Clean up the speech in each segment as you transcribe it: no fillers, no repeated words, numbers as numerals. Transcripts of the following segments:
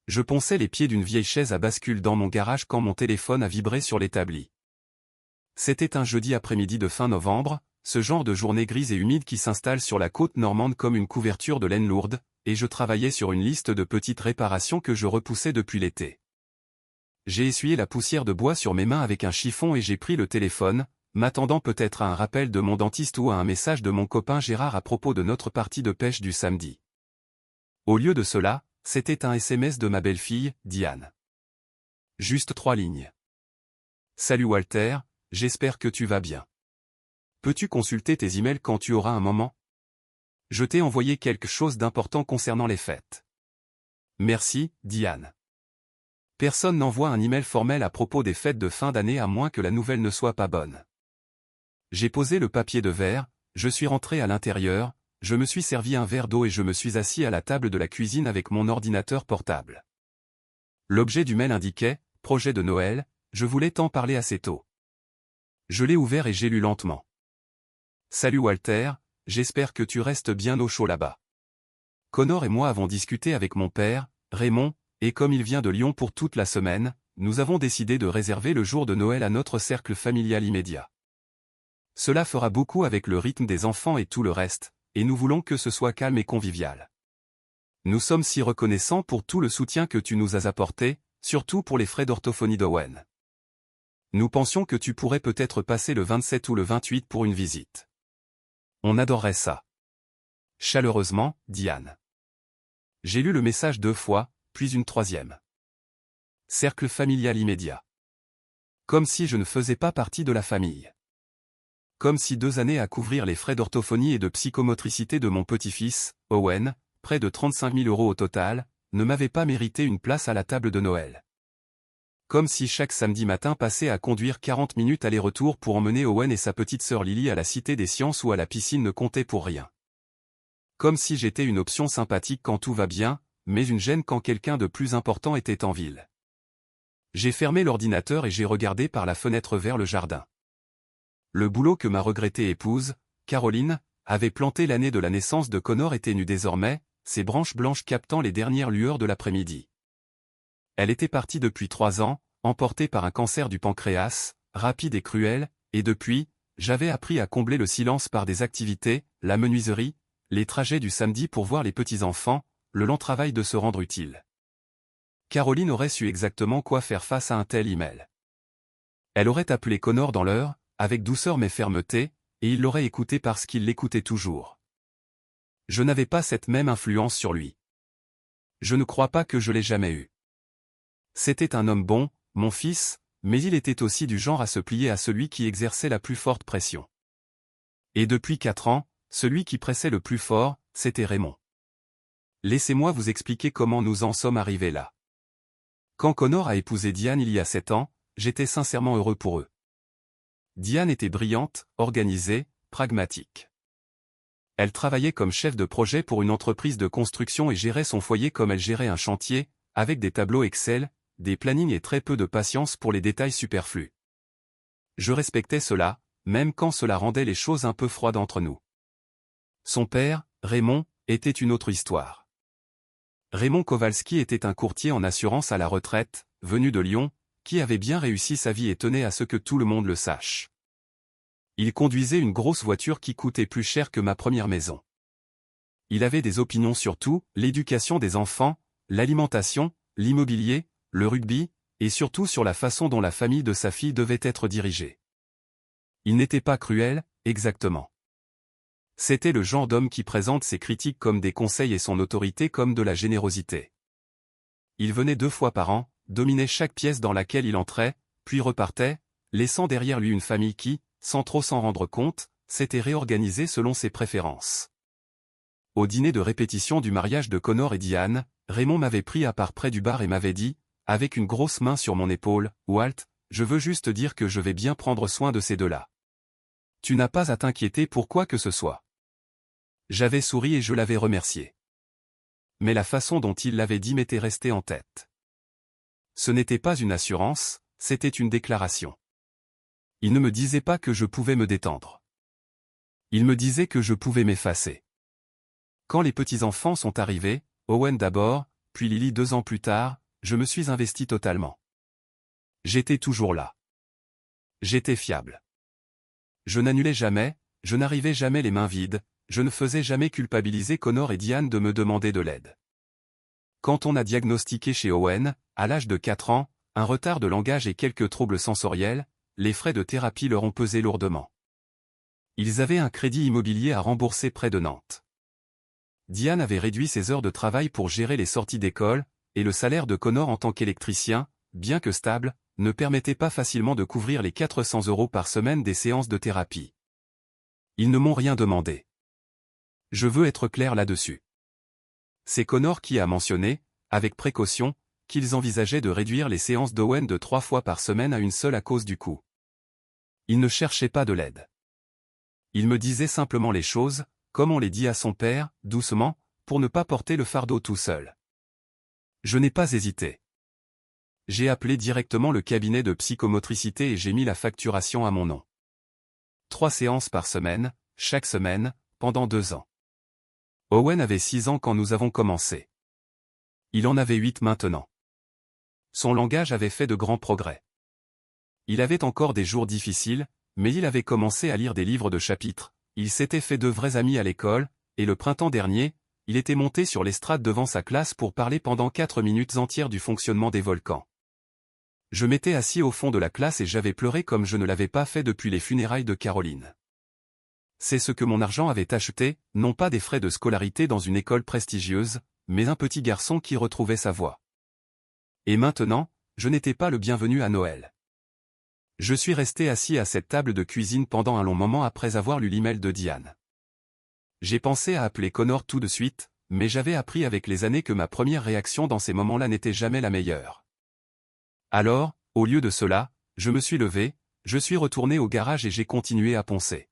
Je ponçais les pieds d'une vieille chaise à bascule dans mon garage quand mon téléphone a vibré sur l'établi. C'était un jeudi après-midi de fin novembre, ce genre de journée grise et humide qui s'installe sur la côte normande comme une couverture de laine lourde, et je travaillais sur une liste de petites réparations que je repoussais depuis l'été. J'ai essuyé la poussière de bois sur mes mains avec un chiffon et j'ai pris le téléphone, m'attendant peut-être à un rappel de mon dentiste ou à un message de mon copain Gérard à propos de notre partie de pêche du samedi. Au lieu de cela, c'était un SMS de ma belle-fille, Diane. Juste 3 lignes. Salut Walter, j'espère que tu vas bien. Peux-tu consulter tes emails quand tu auras un moment? Je t'ai envoyé quelque chose d'important concernant les fêtes. Merci, Diane. Personne n'envoie un email formel à propos des fêtes de fin d'année à moins que la nouvelle ne soit pas bonne. J'ai posé le papier de verre, je suis rentré à l'intérieur, je me suis servi un verre d'eau et je me suis assis à la table de la cuisine avec mon ordinateur portable. L'objet du mail indiquait « Projet de Noël », je voulais t'en parler assez tôt. Je l'ai ouvert et j'ai lu lentement. Salut Walter, j'espère que tu restes bien au chaud là-bas. Connor et moi avons discuté avec mon père, Raymond, et comme il vient de Lyon pour toute la semaine, nous avons décidé de réserver le jour de Noël à notre cercle familial immédiat. Cela fera beaucoup avec le rythme des enfants et tout le reste, et nous voulons que ce soit calme et convivial. Nous sommes si reconnaissants pour tout le soutien que tu nous as apporté, surtout pour les frais d'orthophonie d'Owen. Nous pensions que tu pourrais peut-être passer le 27 ou le 28 pour une visite. On adorerait ça. Chaleureusement, Diane. J'ai lu le message 2 fois, puis une 3e. Cercle familial immédiat. Comme si je ne faisais pas partie de la famille. Comme si 2 années à couvrir les frais d'orthophonie et de psychomotricité de mon petit-fils, Owen, près de 35 000 € au total, ne m'avaient pas mérité une place à la table de Noël. Comme si chaque samedi matin passé à conduire 40 minutes aller-retour pour emmener Owen et sa petite sœur Lily à la Cité des Sciences ou à la piscine ne comptait pour rien. Comme si j'étais une option sympathique quand tout va bien, mais une gêne quand quelqu'un de plus important était en ville. J'ai fermé l'ordinateur et j'ai regardé par la fenêtre vers le jardin. Le boulot que ma regrettée épouse, Caroline, avait planté l'année de la naissance de Connor était nu désormais, ses branches blanches captant les dernières lueurs de l'après-midi. Elle était partie depuis 3 ans, emportée par un cancer du pancréas, rapide et cruel, et depuis, j'avais appris à combler le silence par des activités, la menuiserie, les trajets du samedi pour voir les petits-enfants, le lent travail de se rendre utile. Caroline aurait su exactement quoi faire face à un tel email. Elle aurait appelé Connor dans l'heure, avec douceur mais fermeté, et il l'aurait écouté parce qu'il l'écoutait toujours. Je n'avais pas cette même influence sur lui. Je ne crois pas que je l'ai jamais eu. C'était un homme bon, mon fils, mais il était aussi du genre à se plier à celui qui exerçait la plus forte pression. Et depuis 4 ans, celui qui pressait le plus fort, c'était Raymond. Laissez-moi vous expliquer comment nous en sommes arrivés là. Quand Connor a épousé Diane il y a 7 ans, j'étais sincèrement heureux pour eux. Diane était brillante, organisée, pragmatique. Elle travaillait comme chef de projet pour une entreprise de construction et gérait son foyer comme elle gérait un chantier, avec des tableaux Excel, des plannings et très peu de patience pour les détails superflus. Je respectais cela, même quand cela rendait les choses un peu froides entre nous. Son père, Raymond, était une autre histoire. Raymond Kowalski était un courtier en assurance à la retraite, venu de Lyon, qui avait bien réussi sa vie et tenait à ce que tout le monde le sache. Il conduisait une grosse voiture qui coûtait plus cher que ma première maison. Il avait des opinions sur tout, l'éducation des enfants, l'alimentation, l'immobilier, le rugby, et surtout sur la façon dont la famille de sa fille devait être dirigée. Il n'était pas cruel, exactement. C'était le genre d'homme qui présente ses critiques comme des conseils et son autorité comme de la générosité. Il venait 2 fois par an, dominait chaque pièce dans laquelle il entrait, puis repartait, laissant derrière lui une famille qui, sans trop s'en rendre compte, s'était réorganisée selon ses préférences. Au dîner de répétition du mariage de Connor et Diane, Raymond m'avait pris à part près du bar et m'avait dit, avec une grosse main sur mon épaule, « Walt, je veux juste dire que je vais bien prendre soin de ces deux-là. Tu n'as pas à t'inquiéter pour quoi que ce soit. » J'avais souri et je l'avais remercié. Mais la façon dont il l'avait dit m'était restée en tête. Ce n'était pas une assurance, c'était une déclaration. Il ne me disait pas que je pouvais me détendre. Il me disait que je pouvais m'effacer. Quand les petits-enfants sont arrivés, Owen d'abord, puis Lily 2 ans plus tard, je me suis investi totalement. J'étais toujours là. J'étais fiable. Je n'annulais jamais, je n'arrivais jamais les mains vides, je ne faisais jamais culpabiliser Connor et Diane de me demander de l'aide. Quand on a diagnostiqué chez Owen, à l'âge de 4 ans, un retard de langage et quelques troubles sensoriels, les frais de thérapie leur ont pesé lourdement. Ils avaient un crédit immobilier à rembourser près de Nantes. Diane avait réduit ses heures de travail pour gérer les sorties d'école, et le salaire de Connor en tant qu'électricien, bien que stable, ne permettait pas facilement de couvrir les 400 € par semaine des séances de thérapie. Ils ne m'ont rien demandé. Je veux être clair là-dessus. C'est Connor qui a mentionné, avec précaution, qu'ils envisageaient de réduire les séances d'Owen de 3 fois par semaine à une seule à cause du coût. Il ne cherchait pas de l'aide. Il me disait simplement les choses, comme on les dit à son père, doucement, pour ne pas porter le fardeau tout seul. Je n'ai pas hésité. J'ai appelé directement le cabinet de psychomotricité et j'ai mis la facturation à mon nom. 3 séances par semaine, chaque semaine, pendant 2 ans. Owen avait 6 ans quand nous avons commencé. Il en avait 8 maintenant. Son langage avait fait de grands progrès. Il avait encore des jours difficiles, mais il avait commencé à lire des livres de chapitres, il s'était fait de vrais amis à l'école, et le printemps dernier, il était monté sur l'estrade devant sa classe pour parler pendant 4 minutes entières du fonctionnement des volcans. Je m'étais assis au fond de la classe et j'avais pleuré comme je ne l'avais pas fait depuis les funérailles de Caroline. C'est ce que mon argent avait acheté, non pas des frais de scolarité dans une école prestigieuse, mais un petit garçon qui retrouvait sa voix. Et maintenant, je n'étais pas le bienvenu à Noël. Je suis resté assis à cette table de cuisine pendant un long moment après avoir lu l'email de Diane. J'ai pensé à appeler Connor tout de suite, mais j'avais appris avec les années que ma première réaction dans ces moments-là n'était jamais la meilleure. Alors, au lieu de cela, je me suis levé, je suis retourné au garage et j'ai continué à poncer.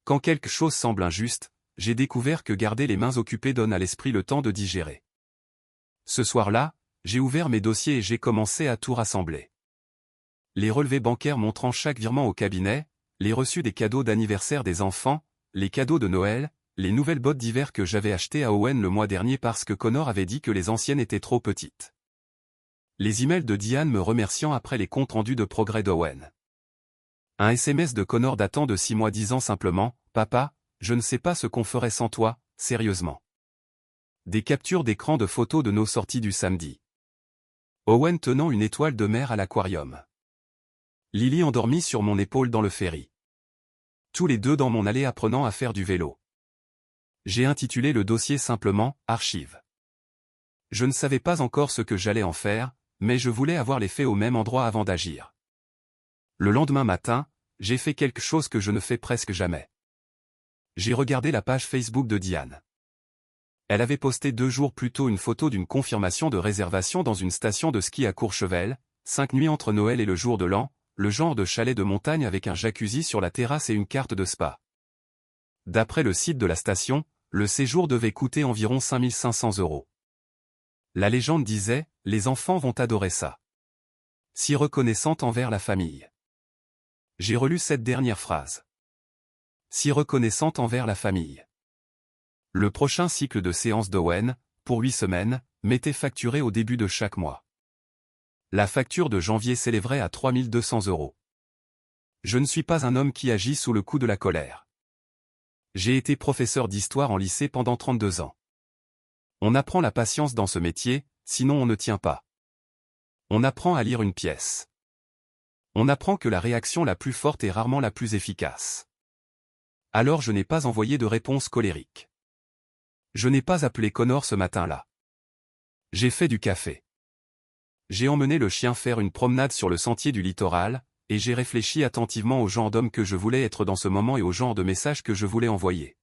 Quand quelque chose semble injuste, j'ai découvert que garder les mains occupées donne à l'esprit le temps de digérer. Ce soir-là, j'ai ouvert mes dossiers et j'ai commencé à tout rassembler. Les relevés bancaires montrant chaque virement au cabinet, les reçus des cadeaux d'anniversaire des enfants, les cadeaux de Noël, les nouvelles bottes d'hiver que j'avais achetées à Owen le mois dernier parce que Connor avait dit que les anciennes étaient trop petites. Les emails de Diane me remerciant après les comptes rendus de progrès d'Owen. Un SMS de Connor datant de 6 mois disant simplement « Papa, je ne sais pas ce qu'on ferait sans toi, sérieusement. » Des captures d'écran de photos de nos sorties du samedi. Owen tenant une étoile de mer à l'aquarium. Lily endormie sur mon épaule dans le ferry. Tous les deux dans mon allée apprenant à faire du vélo. J'ai intitulé le dossier simplement « Archives ». Je ne savais pas encore ce que j'allais en faire, mais je voulais avoir les faits au même endroit avant d'agir. Le lendemain matin, j'ai fait quelque chose que je ne fais presque jamais. J'ai regardé la page Facebook de Diane. Elle avait posté 2 jours plus tôt une photo d'une confirmation de réservation dans une station de ski à Courchevel, 5 nuits entre Noël et le jour de l'an, le genre de chalet de montagne avec un jacuzzi sur la terrasse et une carte de spa. D'après le site de la station, le séjour devait coûter environ 5 500 €. La légende disait, les enfants vont adorer ça. Si reconnaissante envers la famille. J'ai relu cette dernière phrase. Si reconnaissante envers la famille. Le prochain cycle de séances d'Owen, pour 8 semaines, m'était facturé au début de chaque mois. La facture de janvier s'élèverait à 3 200 €. Je ne suis pas un homme qui agit sous le coup de la colère. J'ai été professeur d'histoire en lycée pendant 32 ans. On apprend la patience dans ce métier, sinon on ne tient pas. On apprend à lire une pièce. On apprend que la réaction la plus forte est rarement la plus efficace. Alors je n'ai pas envoyé de réponse colérique. Je n'ai pas appelé Connor ce matin-là. J'ai fait du café. J'ai emmené le chien faire une promenade sur le sentier du littoral, et j'ai réfléchi attentivement au genre d'homme que je voulais être dans ce moment et au genre de message que je voulais envoyer.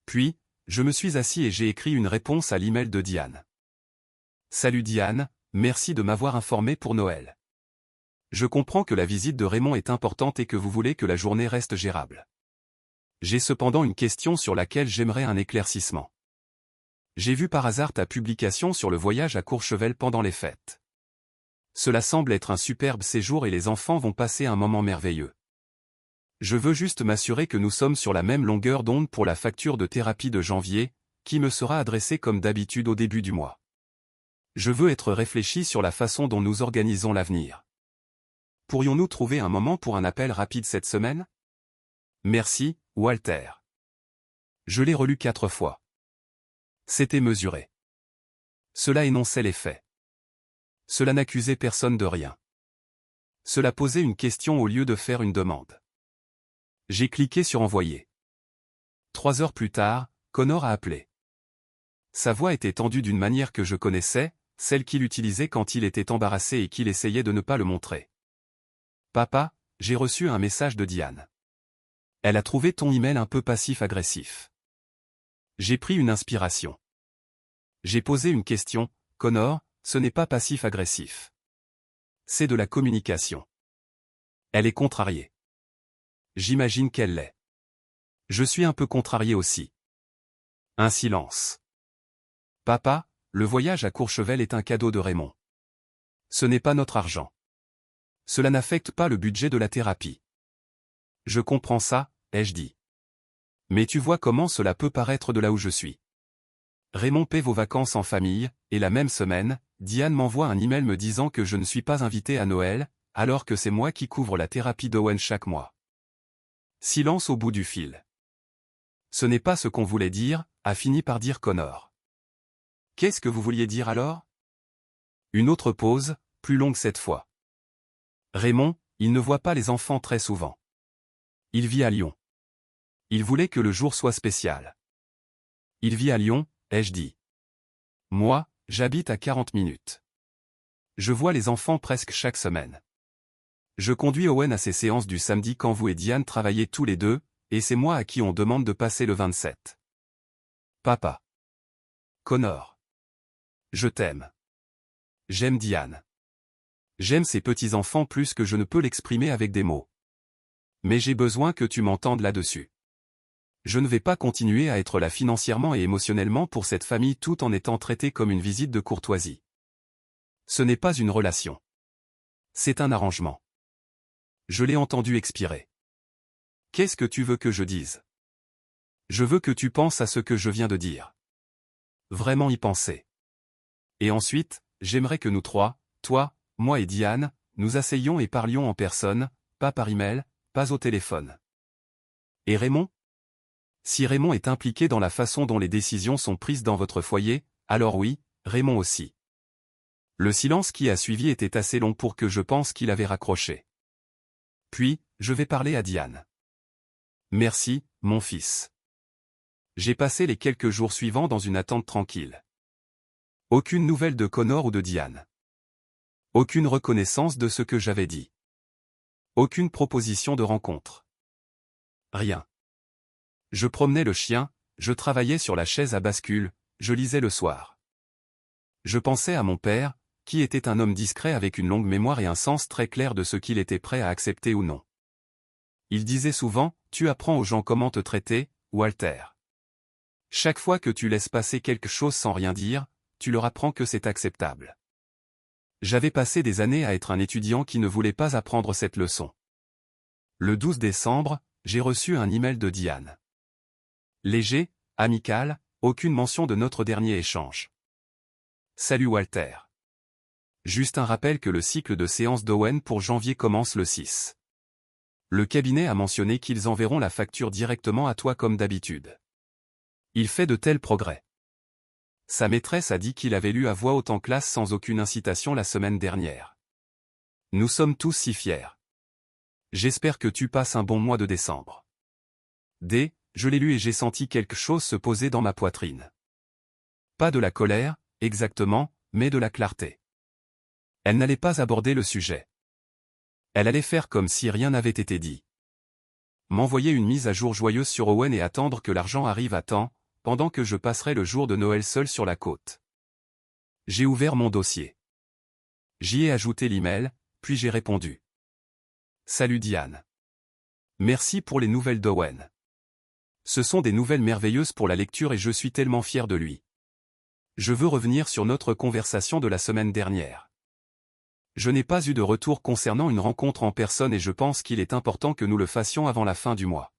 Puis, je me suis assis et j'ai écrit une réponse à l'email de Diane. Salut Diane, merci de m'avoir informé pour Noël. Je comprends que la visite de Raymond est importante et que vous voulez que la journée reste gérable. J'ai cependant une question sur laquelle j'aimerais un éclaircissement. J'ai vu par hasard ta publication sur le voyage à Courchevel pendant les fêtes. Cela semble être un superbe séjour et les enfants vont passer un moment merveilleux. Je veux juste m'assurer que nous sommes sur la même longueur d'onde pour la facture de thérapie de janvier, qui me sera adressée comme d'habitude au début du mois. Je veux être réfléchi sur la façon dont nous organisons l'avenir. Pourrions-nous trouver un moment pour un appel rapide cette semaine? Merci, Walter. Je l'ai relu 4 fois. C'était mesuré. Cela énonçait les faits. Cela n'accusait personne de rien. Cela posait une question au lieu de faire une demande. J'ai cliqué sur envoyer. 3 heures plus tard, Connor a appelé. Sa voix était tendue d'une manière que je connaissais, celle qu'il utilisait quand il était embarrassé et qu'il essayait de ne pas le montrer. Papa, j'ai reçu un message de Diane. Elle a trouvé ton email un peu passif-agressif. J'ai pris une inspiration. J'ai posé une question, Connor, ce n'est pas passif-agressif. C'est de la communication. Elle est contrariée. J'imagine qu'elle l'est. Je suis un peu contrarié aussi. Un silence. Papa, le voyage à Courchevel est un cadeau de Raymond. Ce n'est pas notre argent. Cela n'affecte pas le budget de la thérapie. Je comprends ça, ai-je dit. Mais tu vois comment cela peut paraître de là où je suis. Raymond paie vos vacances en famille, et la même semaine, Diane m'envoie un email me disant que je ne suis pas invité à Noël, alors que c'est moi qui couvre la thérapie d'Owen chaque mois. Silence au bout du fil. Ce n'est pas ce qu'on voulait dire, a fini par dire Connor. Qu'est-ce que vous vouliez dire alors? Une autre pause, plus longue cette fois. Raymond, il ne voit pas les enfants très souvent. Il vit à Lyon. Il voulait que le jour soit spécial. Il vit à Lyon, ai-je dit. Moi, j'habite à 40 minutes. Je vois les enfants presque chaque semaine. Je conduis Owen à ses séances du samedi quand vous et Diane travaillez tous les deux, et c'est moi à qui on demande de passer le 27. Papa. Connor. Je t'aime. J'aime Diane. J'aime ces petits-enfants plus que je ne peux l'exprimer avec des mots. Mais j'ai besoin que tu m'entendes là-dessus. Je ne vais pas continuer à être là financièrement et émotionnellement pour cette famille tout en étant traité comme une visite de courtoisie. Ce n'est pas une relation. C'est un arrangement. Je l'ai entendu expirer. Qu'est-ce que tu veux que je dise? Je veux que tu penses à ce que je viens de dire. Vraiment y penser. Et ensuite, j'aimerais que nous trois, toi, moi et Diane, nous asseyions et parlions en personne, pas par email, pas au téléphone. Et Raymond? Si Raymond est impliqué dans la façon dont les décisions sont prises dans votre foyer, alors oui, Raymond aussi. Le silence qui a suivi était assez long pour que je pense qu'il avait raccroché. Puis, je vais parler à Diane. Merci, mon fils. J'ai passé les quelques jours suivants dans une attente tranquille. Aucune nouvelle de Connor ou de Diane. Aucune reconnaissance de ce que j'avais dit. Aucune proposition de rencontre. Rien. Je promenais le chien, je travaillais sur la chaise à bascule, je lisais le soir. Je pensais à mon père, qui était un homme discret avec une longue mémoire et un sens très clair de ce qu'il était prêt à accepter ou non. Il disait souvent, tu apprends aux gens comment te traiter, Walter. Chaque fois que tu laisses passer quelque chose sans rien dire, tu leur apprends que c'est acceptable. J'avais passé des années à être un étudiant qui ne voulait pas apprendre cette leçon. Le 12 décembre, j'ai reçu un email de Diane. Léger, amical, aucune mention de notre dernier échange. Salut Walter. Juste un rappel que le cycle de séances d'Owen pour janvier commence le 6. Le cabinet a mentionné qu'ils enverront la facture directement à toi comme d'habitude. Il fait de tels progrès. Sa maîtresse a dit qu'il avait lu à voix haute en classe sans aucune incitation la semaine dernière. Nous sommes tous si fiers. J'espère que tu passes un bon mois de décembre. Je l'ai lu et j'ai senti quelque chose se poser dans ma poitrine. Pas de la colère, exactement, mais de la clarté. Elle n'allait pas aborder le sujet. Elle allait faire comme si rien n'avait été dit. M'envoyer une mise à jour joyeuse sur Owen et attendre que l'argent arrive à temps, pendant que je passerai le jour de Noël seul sur la côte. J'ai ouvert mon dossier. J'y ai ajouté l'email, puis j'ai répondu. Salut Diane. Merci pour les nouvelles d'Owen. Ce sont des nouvelles merveilleuses pour la lecture et je suis tellement fier de lui. Je veux revenir sur notre conversation de la semaine dernière. Je n'ai pas eu de retour concernant une rencontre en personne et je pense qu'il est important que nous le fassions avant la fin du mois.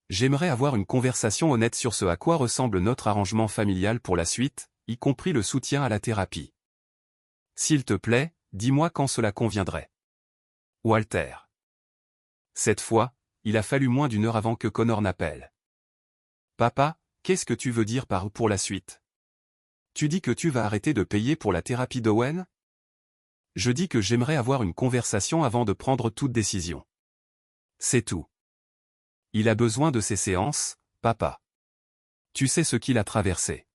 J'aimerais avoir une conversation honnête sur ce à quoi ressemble notre arrangement familial pour la suite, y compris le soutien à la thérapie. S'il te plaît, dis-moi quand cela conviendrait. Walter. Cette fois, il a fallu moins d'une heure avant que Connor n'appelle. Papa, qu'est-ce que tu veux dire par pour la suite? Tu dis que tu vas arrêter de payer pour la thérapie d'Owen? Je dis que j'aimerais avoir une conversation avant de prendre toute décision. C'est tout. Il a besoin de ses séances, papa. Tu sais ce qu'il a traversé.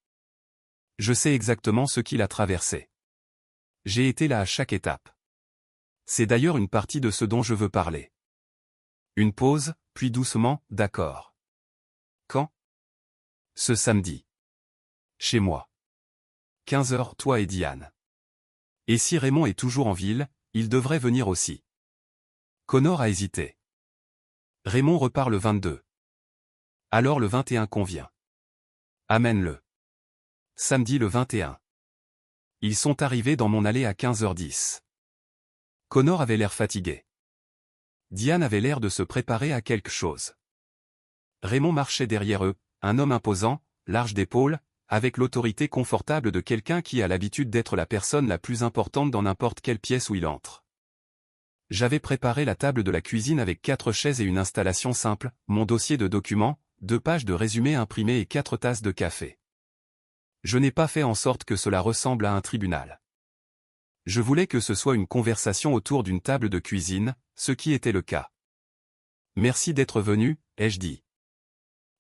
Je sais exactement ce qu'il a traversé. J'ai été là à chaque étape. C'est d'ailleurs une partie de ce dont je veux parler. Une pause, puis doucement, d'accord. Quand? Ce samedi. Chez moi. 15 h, toi et Diane. Et si Raymond est toujours en ville, il devrait venir aussi. Connor a hésité. Raymond repart le 22. Alors le 21 convient. Amène-le. Samedi le 21. Ils sont arrivés dans mon allée à 15 h 10. Connor avait l'air fatigué. Diane avait l'air de se préparer à quelque chose. Raymond marchait derrière eux, un homme imposant, large d'épaules, avec l'autorité confortable de quelqu'un qui a l'habitude d'être la personne la plus importante dans n'importe quelle pièce où il entre. J'avais préparé la table de la cuisine avec 4 chaises et une installation simple, mon dossier de documents, 2 pages de résumé imprimé et 4 tasses de café. Je n'ai pas fait en sorte que cela ressemble à un tribunal. Je voulais que ce soit une conversation autour d'une table de cuisine, ce qui était le cas. Merci d'être venu, ai-je dit.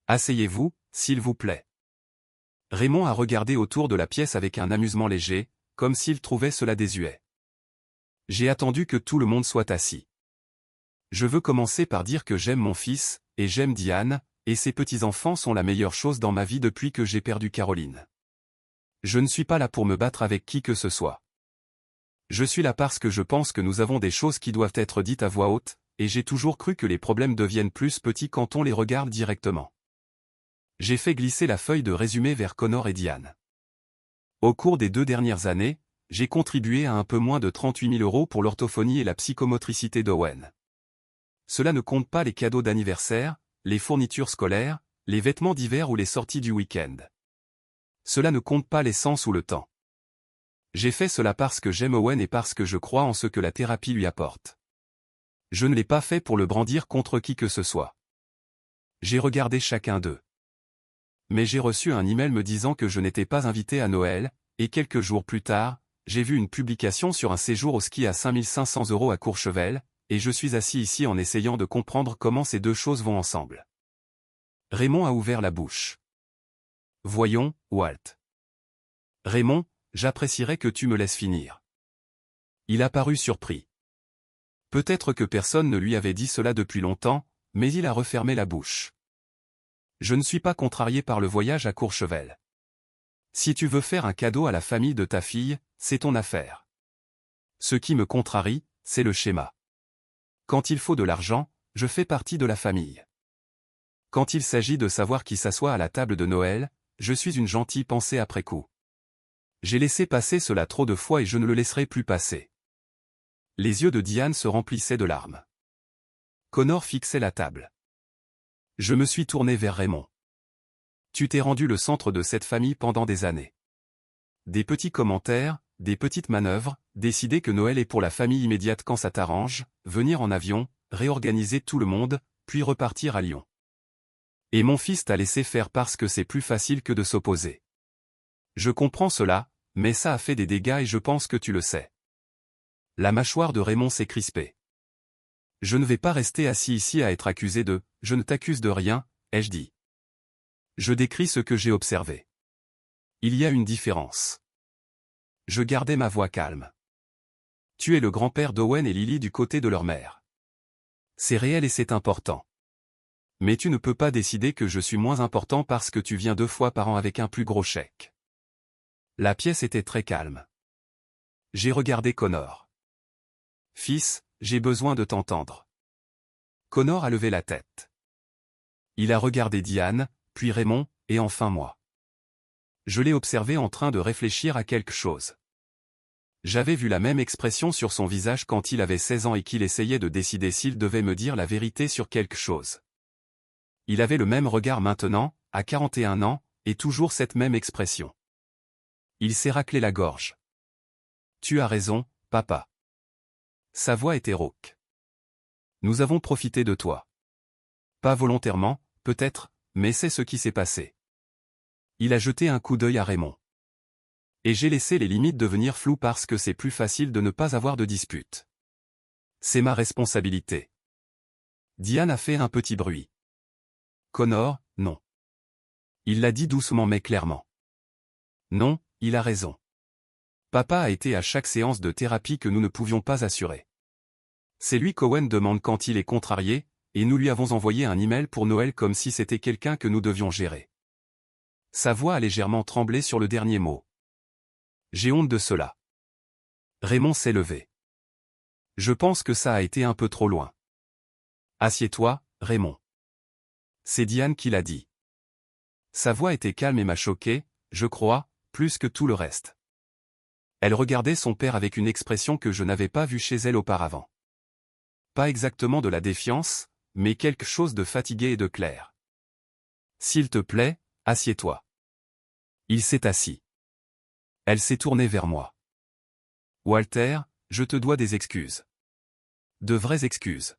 Asseyez-vous, s'il vous plaît. Raymond a regardé autour de la pièce avec un amusement léger, comme s'il trouvait cela désuet. J'ai attendu que tout le monde soit assis. Je veux commencer par dire que j'aime mon fils, et j'aime Diane, et ses petits-enfants sont la meilleure chose dans ma vie depuis que j'ai perdu Caroline. Je ne suis pas là pour me battre avec qui que ce soit. Je suis là parce que je pense que nous avons des choses qui doivent être dites à voix haute, et j'ai toujours cru que les problèmes deviennent plus petits quand on les regarde directement. J'ai fait glisser la feuille de résumé vers Connor et Diane. Au cours des 2 dernières années, j'ai contribué à un peu moins de 38 000 € pour l'orthophonie et la psychomotricité d'Owen. Cela ne compte pas les cadeaux d'anniversaire, les fournitures scolaires, les vêtements d'hiver ou les sorties du week-end. Cela ne compte pas l'essence ou le temps. J'ai fait cela parce que j'aime Owen et parce que je crois en ce que la thérapie lui apporte. Je ne l'ai pas fait pour le brandir contre qui que ce soit. J'ai regardé chacun d'eux. Mais j'ai reçu un email me disant que je n'étais pas invité à Noël, et quelques jours plus tard, j'ai vu une publication sur un séjour au ski à 5 500 € à Courchevel, et je suis assis ici en essayant de comprendre comment ces deux choses vont ensemble. Raymond a ouvert la bouche. Voyons, Walt. Raymond, j'apprécierais que tu me laisses finir. Il a paru surpris. Peut-être que personne ne lui avait dit cela depuis longtemps, mais il a refermé la bouche. Je ne suis pas contrarié par le voyage à Courchevel. Si tu veux faire un cadeau à la famille de ta fille, c'est ton affaire. Ce qui me contrarie, c'est le schéma. Quand il faut de l'argent, je fais partie de la famille. Quand il s'agit de savoir qui s'assoit à la table de Noël, je suis une gentille pensée après coup. J'ai laissé passer cela trop de fois et je ne le laisserai plus passer. Les yeux de Diane se remplissaient de larmes. Connor fixait la table. Je me suis tourné vers Raymond. Tu t'es rendu le centre de cette famille pendant des années. Des petits commentaires, des petites manœuvres, décider que Noël est pour la famille immédiate quand ça t'arrange, venir en avion, réorganiser tout le monde, puis repartir à Lyon. Et mon fils t'a laissé faire parce que c'est plus facile que de s'opposer. Je comprends cela, mais ça a fait des dégâts et je pense que tu le sais. La mâchoire de Raymond s'est crispée. Je ne vais pas rester assis ici à être accusé de « je ne t'accuse de rien », ai-je dit. Je décris ce que j'ai observé. Il y a une différence. Je gardais ma voix calme. Tu es le grand-père d'Owen et Lily du côté de leur mère. C'est réel et c'est important. Mais tu ne peux pas décider que je suis moins important parce que tu viens 2 fois par an avec un plus gros chèque. La pièce était très calme. J'ai regardé Connor. Fils, j'ai besoin de t'entendre. Connor a levé la tête. Il a regardé Diane, puis Raymond, et enfin moi. Je l'ai observé en train de réfléchir à quelque chose. J'avais vu la même expression sur son visage quand il avait 16 ans et qu'il essayait de décider s'il devait me dire la vérité sur quelque chose. Il avait le même regard maintenant, à 41 ans, et toujours cette même expression. Il s'est raclé la gorge. Tu as raison, papa. Sa voix était rauque. Nous avons profité de toi. Pas volontairement, peut-être, mais c'est ce qui s'est passé. Il a jeté un coup d'œil à Raymond. Et j'ai laissé les limites devenir floues parce que c'est plus facile de ne pas avoir de dispute. C'est ma responsabilité. Diane a fait un petit bruit. Connor, non. Il l'a dit doucement mais clairement. Non, il a raison. Papa a été à chaque séance de thérapie que nous ne pouvions pas assurer. C'est lui qu'Owen demande quand il est contrarié, et nous lui avons envoyé un email pour Noël comme si c'était quelqu'un que nous devions gérer. Sa voix a légèrement tremblé sur le dernier mot. J'ai honte de cela. Raymond s'est levé. Je pense que ça a été un peu trop loin. Assieds-toi, Raymond. C'est Diane qui l'a dit. Sa voix était calme et m'a choqué, je crois, plus que tout le reste. Elle regardait son père avec une expression que je n'avais pas vue chez elle auparavant. Pas exactement de la défiance, mais quelque chose de fatigué et de clair. S'il te plaît, assieds-toi. Il s'est assis. Elle s'est tournée vers moi. Walter, je te dois des excuses. De vraies excuses.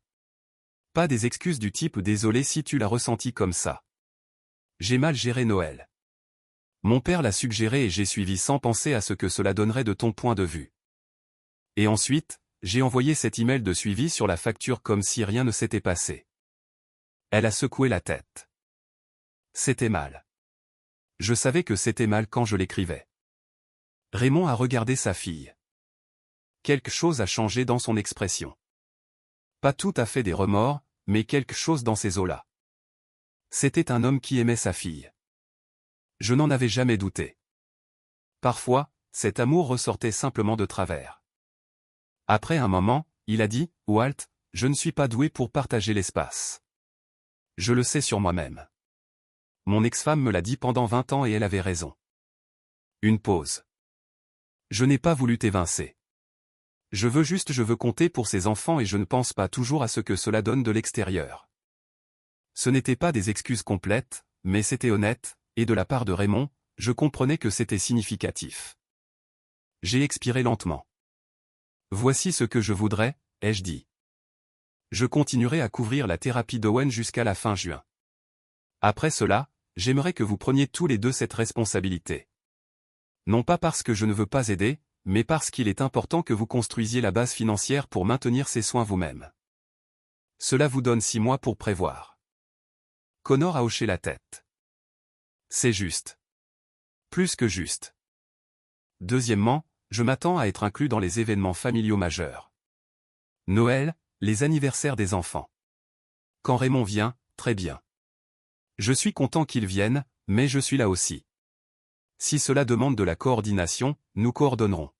Pas des excuses du type désolé si tu l'as ressenti comme ça. J'ai mal géré Noël. Mon père l'a suggéré et j'ai suivi sans penser à ce que cela donnerait de ton point de vue. Et ensuite, j'ai envoyé cet email de suivi sur la facture comme si rien ne s'était passé. Elle a secoué la tête. C'était mal. Je savais que c'était mal quand je l'écrivais. Raymond a regardé sa fille. Quelque chose a changé dans son expression. Pas tout à fait des remords, mais quelque chose dans ces eaux-là. C'était un homme qui aimait sa fille. Je n'en avais jamais douté. Parfois, cet amour ressortait simplement de travers. Après un moment, il a dit, « Walt, je ne suis pas doué pour partager l'espace. Je le sais sur moi-même. Mon ex-femme me l'a dit pendant 20 ans et elle avait raison. » Une pause. Je n'ai pas voulu t'évincer. Je veux compter pour ses enfants et je ne pense pas toujours à ce que cela donne de l'extérieur. Ce n'étaient pas des excuses complètes, mais c'était honnête, et de la part de Raymond, je comprenais que c'était significatif. J'ai expiré lentement. Voici ce que je voudrais, ai-je dit. Je continuerai à couvrir la thérapie d'Owen jusqu'à la fin juin. Après cela, j'aimerais que vous preniez tous les deux cette responsabilité. Non pas parce que je ne veux pas aider, mais parce qu'il est important que vous construisiez la base financière pour maintenir ces soins vous-même. Cela vous donne 6 mois pour prévoir. Connor a hoché la tête. C'est juste. Plus que juste. Deuxièmement, je m'attends à être inclus dans les événements familiaux majeurs. Noël, les anniversaires des enfants. Quand Raymond vient, très bien. Je suis content qu'il vienne, mais je suis là aussi. Si cela demande de la coordination, nous coordonnerons.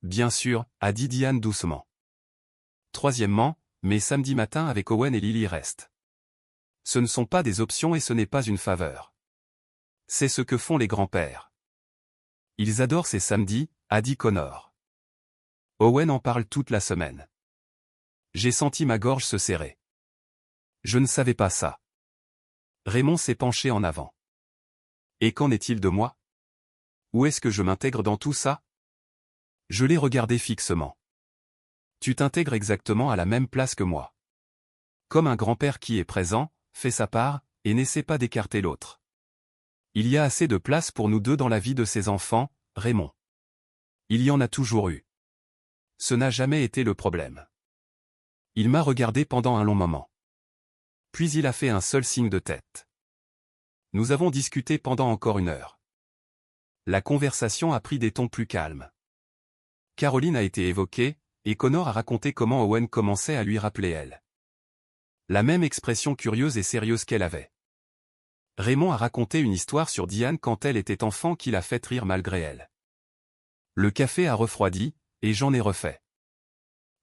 Bien sûr, a dit Diane doucement. Troisièmement, mes samedis matins avec Owen et Lily restent. Ce ne sont pas des options et ce n'est pas une faveur. C'est ce que font les grands-pères. Ils adorent ces samedis, a dit Connor. Owen en parle toute la semaine. J'ai senti ma gorge se serrer. Je ne savais pas ça. Raymond s'est penché en avant. Et qu'en est-il de moi? Où est-ce que je m'intègre dans tout ça? Je l'ai regardé fixement. Tu t'intègres exactement à la même place que moi. Comme un grand-père qui est présent, fait sa part, et n'essaie pas d'écarter l'autre. Il y a assez de place pour nous deux dans la vie de ses enfants, Raymond. Il y en a toujours eu. Ce n'a jamais été le problème. Il m'a regardé pendant un long moment. Puis il a fait un seul signe de tête. Nous avons discuté pendant encore 1 heure. La conversation a pris des tons plus calmes. Caroline a été évoquée, et Connor a raconté comment Owen commençait à lui rappeler elle. La même expression curieuse et sérieuse qu'elle avait. Raymond a raconté une histoire sur Diane quand elle était enfant qui l'a fait rire malgré elle. Le café a refroidi, et j'en ai refait.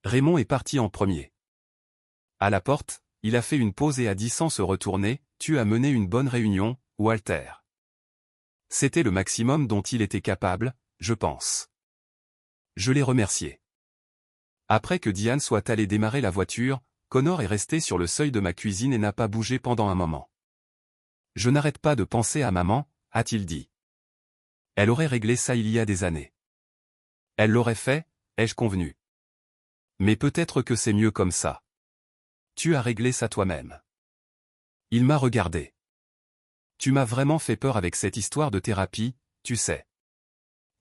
Raymond est parti en premier. À la porte, il a fait une pause et a dit sans se retourner, « Tu as mené une bonne réunion, Walter. » C'était le maximum dont il était capable, je pense. Je l'ai remercié. Après que Diane soit allée démarrer la voiture, Connor est resté sur le seuil de ma cuisine et n'a pas bougé pendant un moment. « Je n'arrête pas de penser à maman, a-t-il dit. Elle aurait réglé ça il y a des années. Elle l'aurait fait, ai-je convenu. Mais peut-être que c'est mieux comme ça. Tu as réglé ça toi-même. Il m'a regardé. Tu m'as vraiment fait peur avec cette histoire de thérapie, tu sais.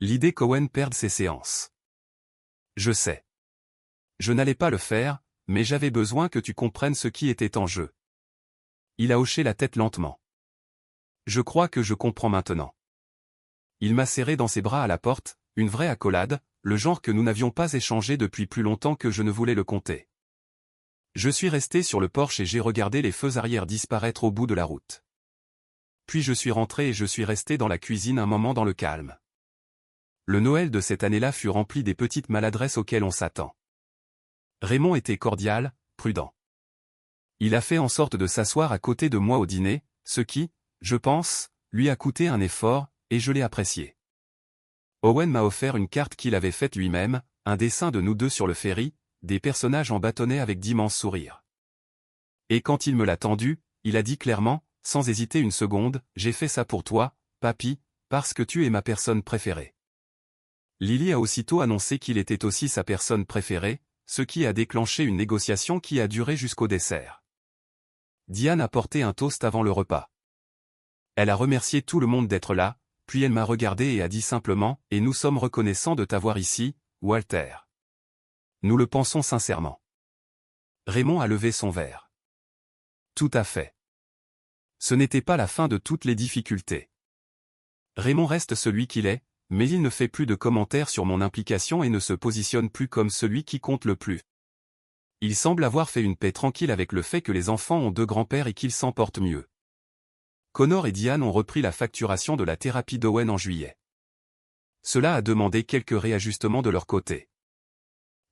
L'idée qu'Owen perde ses séances. Je sais. Je n'allais pas le faire, mais j'avais besoin que tu comprennes ce qui était en jeu. Il a hoché la tête lentement. Je crois que je comprends maintenant. Il m'a serré dans ses bras à la porte, une vraie accolade, le genre que nous n'avions pas échangé depuis plus longtemps que je ne voulais le compter. Je suis resté sur le porche et j'ai regardé les feux arrière disparaître au bout de la route. Puis je suis rentré et je suis resté dans la cuisine un moment dans le calme. Le Noël de cette année-là fut rempli des petites maladresses auxquelles on s'attend. Raymond était cordial, prudent. Il a fait en sorte de s'asseoir à côté de moi au dîner, ce qui, je pense, lui a coûté un effort, et je l'ai apprécié. Owen m'a offert une carte qu'il avait faite lui-même, un dessin de nous deux sur le ferry, des personnages en bâtonnets avec d'immenses sourires. Et quand il me l'a tendu, il a dit clairement, sans hésiter une seconde, « J'ai fait ça pour toi, papy, parce que tu es ma personne préférée. » Lily a aussitôt annoncé qu'il était aussi sa personne préférée, ce qui a déclenché une négociation qui a duré jusqu'au dessert. Diane a porté un toast avant le repas. Elle a remercié tout le monde d'être là, puis elle m'a regardé et a dit simplement, « Et nous sommes reconnaissants de t'avoir ici, Walter. » Nous le pensons sincèrement. Raymond a levé son verre. Tout à fait. Ce n'était pas la fin de toutes les difficultés. Raymond reste celui qu'il est, mais il ne fait plus de commentaires sur mon implication et ne se positionne plus comme celui qui compte le plus. Il semble avoir fait une paix tranquille avec le fait que les enfants ont deux grands-pères et qu'ils s'en portent mieux. Connor et Diane ont repris la facturation de la thérapie d'Owen en juillet. Cela a demandé quelques réajustements de leur côté.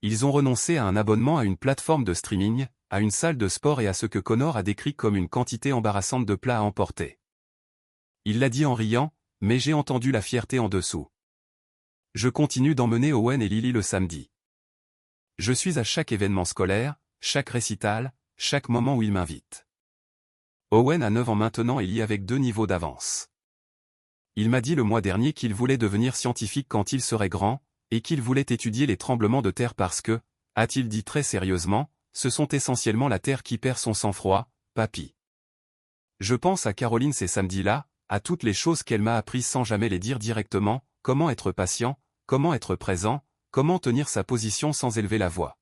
Ils ont renoncé à un abonnement à une plateforme de streaming, à une salle de sport et à ce que Connor a décrit comme une quantité embarrassante de plats à emporter. Il l'a dit en riant, mais j'ai entendu la fierté en dessous. Je continue d'emmener Owen et Lily le samedi. Je suis à chaque événement scolaire, chaque récital, chaque moment où il m'invite. Owen a 9 ans maintenant et lit avec 2 niveaux d'avance. Il m'a dit le mois dernier qu'il voulait devenir scientifique quand il serait grand, et qu'il voulait étudier les tremblements de terre parce que, a-t-il dit très sérieusement, ce sont essentiellement la terre qui perd son sang-froid, papy. Je pense à Caroline ces samedis-là, à toutes les choses qu'elle m'a apprises sans jamais les dire directement, comment être patient, comment être présent, comment tenir sa position sans élever la voix.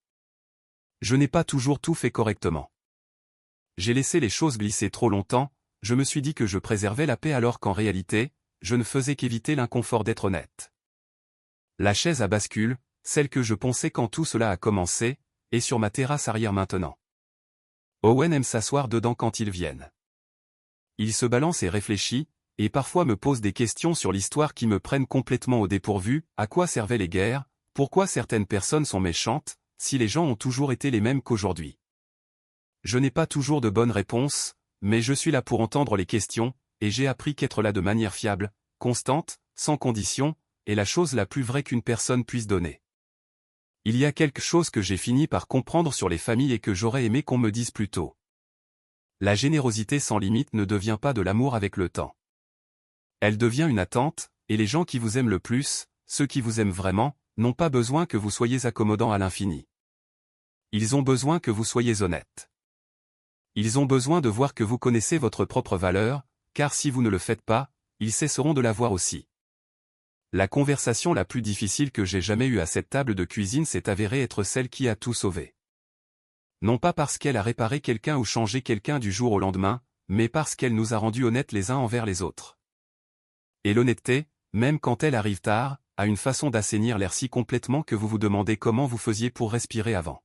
Je n'ai pas toujours tout fait correctement. J'ai laissé les choses glisser trop longtemps, je me suis dit que je préservais la paix alors qu'en réalité, je ne faisais qu'éviter l'inconfort d'être honnête. La chaise à bascule, celle que je ponçais quand tout cela a commencé, est sur ma terrasse arrière maintenant. Owen aime s'asseoir dedans quand ils viennent. Il se balance et réfléchit, et parfois me pose des questions sur l'histoire qui me prennent complètement au dépourvu, à quoi servaient les guerres, pourquoi certaines personnes sont méchantes, si les gens ont toujours été les mêmes qu'aujourd'hui. Je n'ai pas toujours de bonnes réponses, mais je suis là pour entendre les questions, et j'ai appris qu'être là de manière fiable, constante, sans condition, est la chose la plus vraie qu'une personne puisse donner. Il y a quelque chose que j'ai fini par comprendre sur les familles et que j'aurais aimé qu'on me dise plus tôt. La générosité sans limite ne devient pas de l'amour avec le temps. Elle devient une attente, et les gens qui vous aiment le plus, ceux qui vous aiment vraiment, n'ont pas besoin que vous soyez accommodant à l'infini. Ils ont besoin que vous soyez honnête. Ils ont besoin de voir que vous connaissez votre propre valeur, car si vous ne le faites pas, ils cesseront de la voir aussi. La conversation la plus difficile que j'ai jamais eue à cette table de cuisine s'est avérée être celle qui a tout sauvé. Non pas parce qu'elle a réparé quelqu'un ou changé quelqu'un du jour au lendemain, mais parce qu'elle nous a rendus honnêtes les uns envers les autres. Et l'honnêteté, même quand elle arrive tard, a une façon d'assainir l'air si complètement que vous vous demandez comment vous faisiez pour respirer avant.